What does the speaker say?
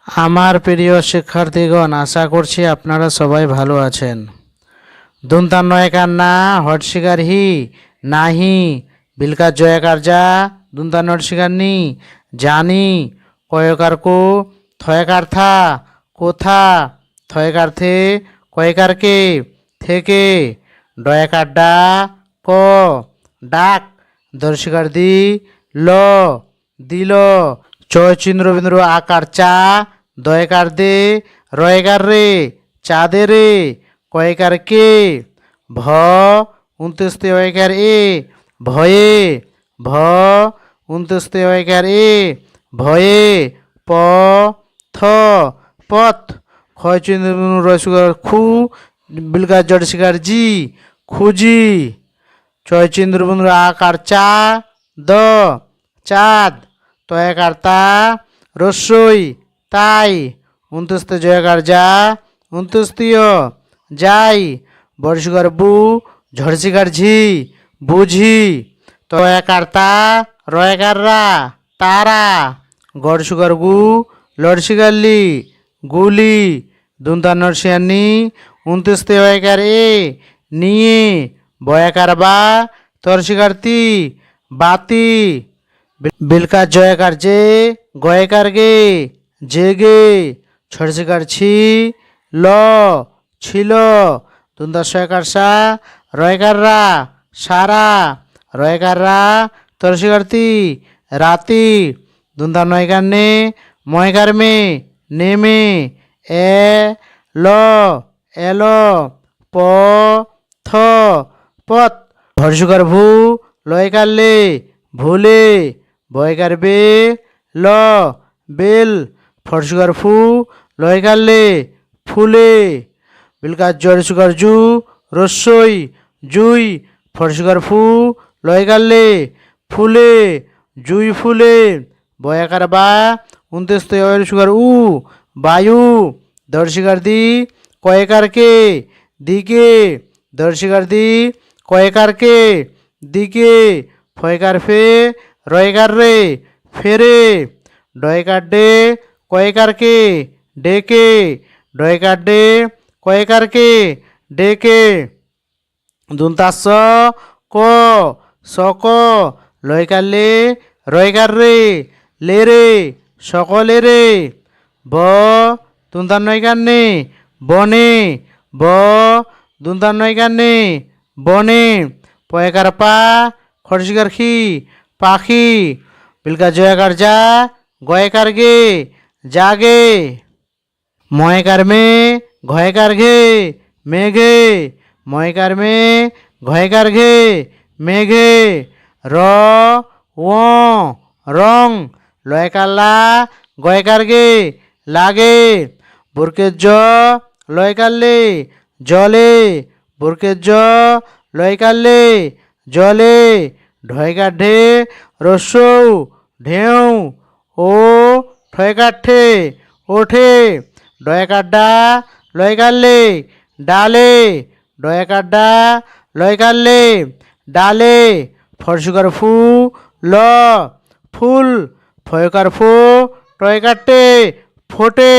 আমার প্রিয় শিক্ষার্থীগণ, আশা করছি আপনারা সবাই ভালো আছেন। দুন্তান নয়কার না হটশিকার হি নাহি বিলকার জয়াকার যা দুন্তান নটশিকার নি জানি কয়কার কো থয়কার থা কোথা থয়কার থে কয়কার কে থেকে ডয়াকার ডা ক ডাক দর্শিকার দি ল দিল চয়চিন্দ্রবিন্দ্র আকার চা দয়কার দে রয়কার রে চা দে রে কয়কার কে ভ ২৯ ওয়কার এ ভয়ে ভ ২৯ ওয়কার এ ভয়ে প থ পথ ক্ষয়চিন্দ্র রসিকার খু বিলকার জড়শিকার জি খুজি চয়চিন্দ্রবিন্দ্র আকার চা দ চাঁদ তয়াকার তা রস্যই তাই ২৯ জয়াকার যা ২৯ যাই বর্ষিকার বু ঝড়শিকার ঝি বুঝি তয়াকার তা রয়াকার রা তারা গড়শিকার গু লড়শিকার লি গুলি দুন্তান নরসিয়ার নি ২৯ ওয়াকার এ নিয়ে বয়াকার বা তরশিকার তি বাতি বিলকার জয়াকার যে গয়কার গে জেগে ছড়শিকার ছি ল ছিল দুন্দার শয়কার সা রয়কার রা সারা রয়কার রা তরশিকার তি রাতি দুন্দার নয়কার নে ময়কার মে নেমে এ ল এলো প থ পথ ভরসুকার ভু লয়কার লে ভুলে বয়কার বে ল বেল ফরসুকার ফু লয়কার লে ফুলে বিলকার জড়সুকার জু রস্যই জুই ফরসুকার ফু লয়কার লে ফুলে জুই ফুলে বয়াকার বা ২৯ সুগার উ বায়ু দর্শিকার দি কয়কার কে দিকে দর্শিকার দি কয়কার কে দিকে ফয়কার ফে রয়কার রে ফেরে ডয়কার ডে কয়কার কে ডেকে ডয়কার ডে কয়কার কে ডেকে দুন্তাস ক সক লয়কার লে রয়কার রে লে রে সকলে রে ব দুন্তান নয়কার নে বনে ব দুন্তান নয়কার নে বনে পয়কার পা খরশিকার খি পাখি বিলকার জয়াকার যা গয়কার গে জাগে ময়কার মে ঘয়কার ঘে মেঘে ময়কার মে ঘয়কার ঘে মেঘে র ও রং লয়কার লা গয়কার গে লাগে বুরকের জ লয়কার লে জলে বুরকের জ লয়কার লে জলে ঢয়কার ঢে রস্যৌ ঢেউ ও ঠয়কার ঠে ওঠে ডয়কার ডা লয়কার লে ডালে ডয়কার ডা লয়কার লে ডালে ফরসুকার ফু ল ফুল ফয়কার ফো টয়কার টে ফোটে।